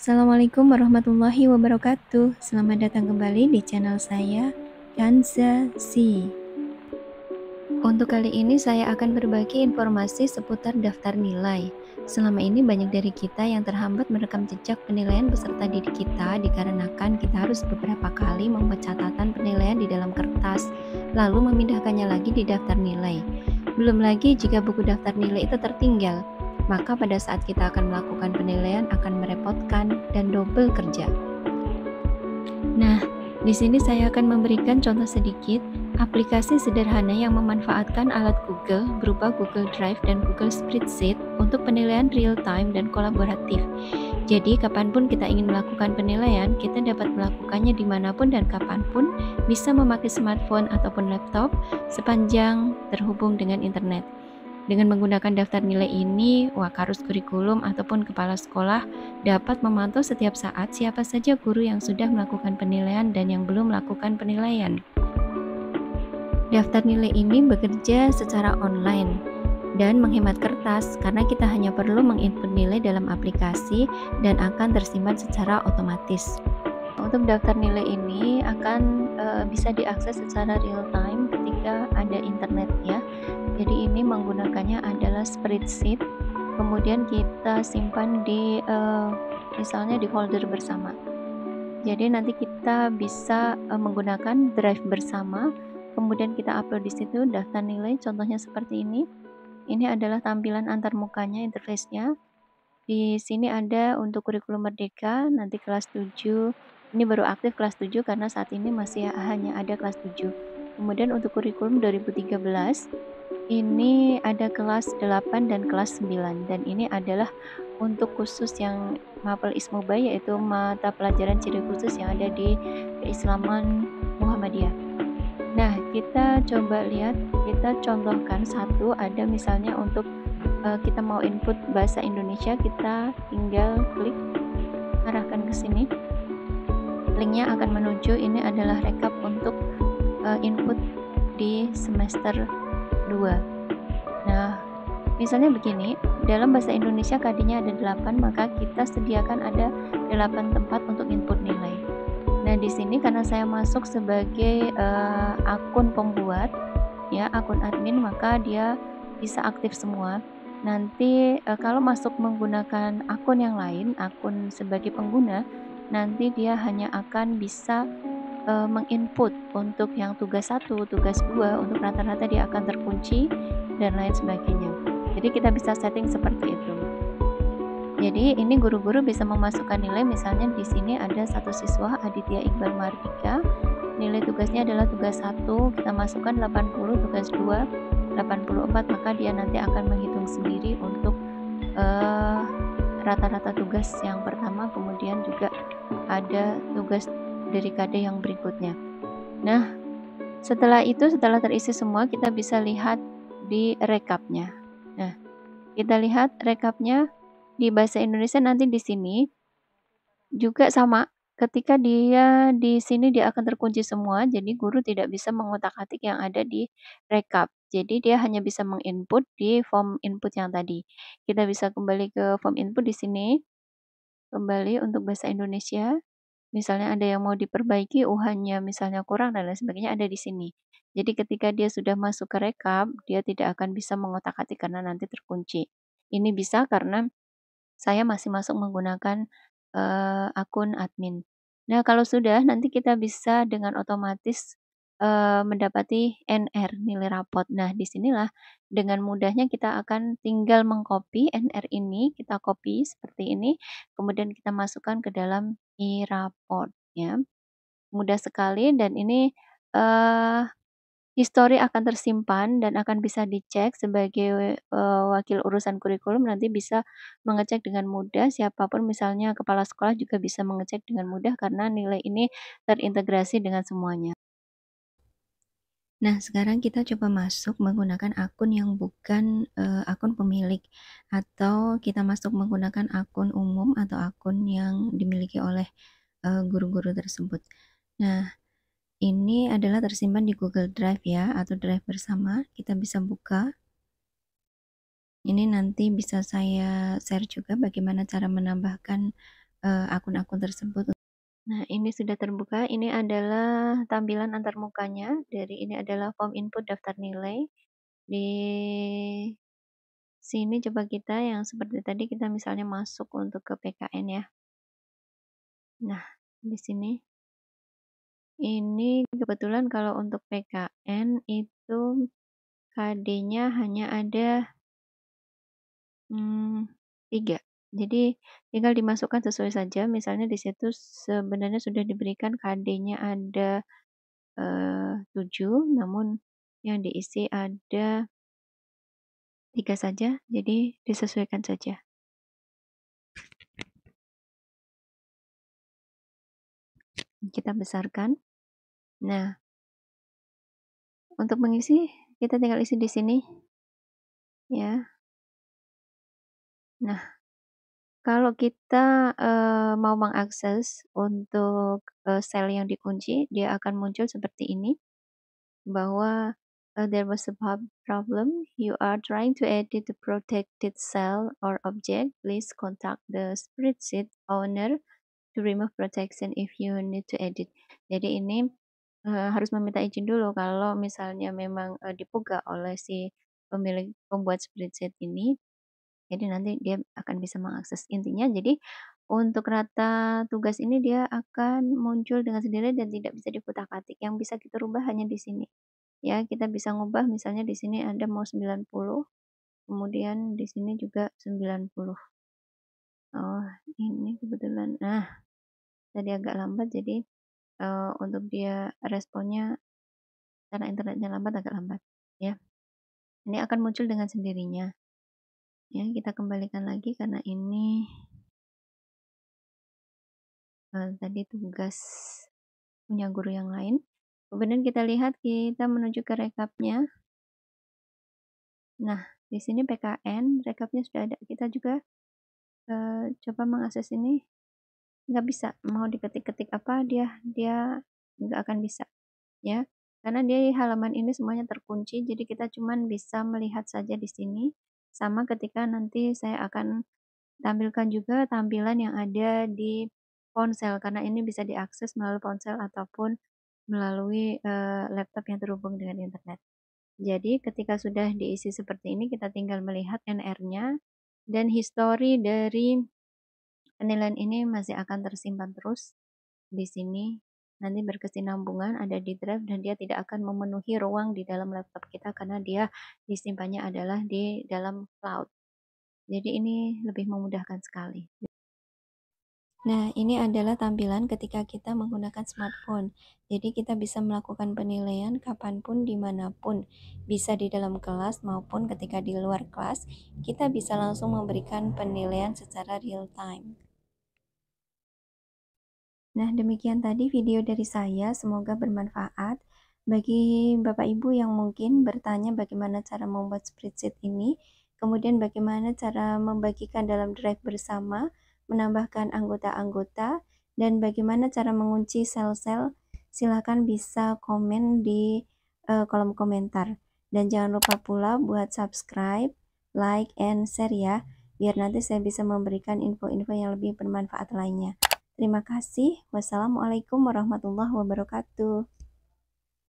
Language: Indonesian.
Assalamualaikum warahmatullahi wabarakatuh. Selamat datang kembali di channel saya, Kanza Si. Untuk kali ini saya akan berbagi informasi seputar daftar nilai. Selama ini banyak dari kita yang terhambat merekam jejak penilaian peserta didik kita dikarenakan kita harus beberapa kali membuat catatan penilaian di dalam kertas, lalu memindahkannya lagi di daftar nilai. Belum lagi jika buku daftar nilai itu tertinggal, maka pada saat kita akan melakukan penilaian akan merepotkan dan double kerja. Nah, di sini saya akan memberikan contoh sedikit aplikasi sederhana yang memanfaatkan alat Google berupa Google Drive dan Google Spreadsheet untuk penilaian real time dan kolaboratif. Jadi, kapanpun kita ingin melakukan penilaian, kita dapat melakukannya dimanapun dan kapanpun, bisa memakai smartphone ataupun laptop sepanjang terhubung dengan internet. Dengan menggunakan daftar nilai ini, Wakarus Kurikulum ataupun kepala sekolah dapat memantau setiap saat siapa saja guru yang sudah melakukan penilaian dan yang belum melakukan penilaian. Daftar nilai ini bekerja secara online dan menghemat kertas karena kita hanya perlu menginput nilai dalam aplikasi dan akan tersimpan secara otomatis. Untuk daftar nilai ini akan bisa diakses secara real time ketika ada internet ya. Jadi ini menggunakannya adalah spreadsheet, kemudian kita simpan di misalnya di folder bersama. Jadi nanti kita bisa menggunakan drive bersama, kemudian kita upload di situ daftar nilai. Contohnya seperti ini. Ini adalah tampilan antarmukanya, interface-nya. Di sini ada untuk kurikulum merdeka, nanti kelas 7. Ini baru aktif kelas 7 karena saat ini masih hanya ada kelas 7. Kemudian untuk kurikulum 2013, ini ada kelas 8 dan kelas 9. Dan ini adalah untuk khusus yang Mapel Ismuba, yaitu mata pelajaran ciri khusus yang ada di keislaman Muhammadiyah. Nah, kita coba lihat, kita contohkan satu, ada misalnya untuk kita mau input bahasa Indonesia, kita tinggal klik, arahkan ke sini. Linknya akan menuju, ini adalah rekap untuk input di semester 2. Nah, misalnya begini, dalam bahasa Indonesia KD-nya ada 8, maka kita sediakan ada 8 tempat untuk input nilai. Nah, di sini karena saya masuk sebagai akun pembuat, ya, akun admin, maka dia bisa aktif semua. Nanti kalau masuk menggunakan akun yang lain, akun sebagai pengguna, nanti dia hanya akan bisa menginput untuk yang tugas 1, tugas 2, untuk rata-rata dia akan terkunci dan lain sebagainya. Jadi kita bisa setting seperti itu. Jadi ini guru-guru bisa memasukkan nilai, misalnya di sini ada satu siswa Aditya Iqbal Mardika, nilai tugasnya adalah tugas 1, kita masukkan 80, tugas 2 84, maka dia nanti akan menghitung sendiri untuk rata-rata tugas yang pertama, kemudian juga ada tugas dari KD yang berikutnya. Nah, setelah itu, setelah terisi semua, kita bisa lihat di rekapnya. Nah, kita lihat rekapnya di bahasa Indonesia nanti di sini juga sama. Ketika dia di sini dia akan terkunci semua, jadi guru tidak bisa mengotak-atik yang ada di rekap. Jadi dia hanya bisa menginput di form input yang tadi. Kita bisa kembali ke form input di sini. Kembali untuk bahasa Indonesia. Misalnya ada yang mau diperbaiki, UHAN-nya misalnya kurang dan lain sebagainya, ada di sini. Jadi ketika dia sudah masuk ke rekap, dia tidak akan bisa mengotak-atik karena nanti terkunci. Ini bisa karena saya masih masuk menggunakan akun admin. Nah, kalau sudah, nanti kita bisa dengan otomatis mendapati NR, nilai rapot. Nah, disinilah dengan mudahnya kita akan tinggal mengcopy NR ini, kita copy seperti ini, kemudian kita masukkan ke dalam e-raport ya. Mudah sekali, dan ini histori akan tersimpan dan akan bisa dicek sebagai wakil urusan kurikulum, nanti bisa mengecek dengan mudah, siapapun misalnya kepala sekolah juga bisa mengecek dengan mudah karena nilai ini terintegrasi dengan semuanya. Nah, sekarang kita coba masuk menggunakan akun yang bukan akun pemilik, atau kita masuk menggunakan akun umum atau akun yang dimiliki oleh guru-guru tersebut. Nah, ini adalah tersimpan di Google Drive ya, atau drive bersama. Kita bisa buka. Ini nanti bisa saya share juga bagaimana cara menambahkan akun-akun tersebut. Nah, ini sudah terbuka. Ini adalah tampilan antarmukanya. Dari ini adalah form input daftar nilai. Di sini coba kita yang seperti tadi kita misalnya masuk untuk ke PKN ya. Nah, di sini ini kebetulan kalau untuk PKN itu KD-nya hanya ada 3. Jadi tinggal dimasukkan sesuai saja. Misalnya di situ sebenarnya sudah diberikan KD-nya ada 7, namun yang diisi ada 3 saja, jadi disesuaikan saja. Kita besarkan. Nah, untuk mengisi kita tinggal isi di sini ya. Nah, kalau kita mau mengakses untuk sel yang dikunci, dia akan muncul seperti ini bahwa there was a problem. You are trying to edit the protected cell or object. Please contact the spreadsheet owner to remove protection if you need to edit. Jadi ini harus meminta izin dulu kalau misalnya memang dibuka oleh si pembuat spreadsheet ini. Jadi nanti dia akan bisa mengakses. Intinya jadi untuk rata tugas ini dia akan muncul dengan sendiri dan tidak bisa dikutak-atik. Yang bisa kita rubah hanya di sini. Ya, kita bisa ngubah misalnya di sini ada mau 90, kemudian di sini juga 90. Oh, ini kebetulan. Nah, tadi agak lambat jadi untuk dia responnya karena internetnya lambat agak lambat ya. Ini akan muncul dengan sendirinya. Ya, kita kembalikan lagi karena ini tadi tugas punya guru yang lain. Kemudian kita lihat kita menuju ke rekapnya. Nah, di sini PKN, rekapnya sudah ada. Kita juga coba mengakses ini. Nggak bisa, mau diketik-ketik apa dia nggak akan bisa ya, karena dia halaman ini semuanya terkunci, jadi kita cuman bisa melihat saja di sini. Sama ketika nanti saya akan tampilkan juga tampilan yang ada di ponsel, karena ini bisa diakses melalui ponsel ataupun melalui laptop yang terhubung dengan internet. Jadi ketika sudah diisi seperti ini, kita tinggal melihat NR-nya dan histori dari penilaian ini masih akan tersimpan terus di sini. Nanti berkesinambungan ada di drive dan dia tidak akan memenuhi ruang di dalam laptop kita karena dia disimpannya adalah di dalam cloud. Jadi ini lebih memudahkan sekali. Nah, ini adalah tampilan ketika kita menggunakan smartphone. Jadi kita bisa melakukan penilaian kapanpun, dimanapun. Bisa di dalam kelas maupun ketika di luar kelas, kita bisa langsung memberikan penilaian secara real time. Nah, demikian tadi video dari saya, semoga bermanfaat. Bagi Bapak Ibu yang mungkin bertanya bagaimana cara membuat spreadsheet ini, kemudian bagaimana cara membagikan dalam drive bersama, menambahkan anggota-anggota, dan bagaimana cara mengunci sel-sel, silakan bisa komen di kolom komentar. Dan jangan lupa pula buat subscribe, like, and share ya, biar nanti saya bisa memberikan info-info yang lebih bermanfaat lainnya. Terima kasih. Wassalamualaikum warahmatullahi wabarakatuh.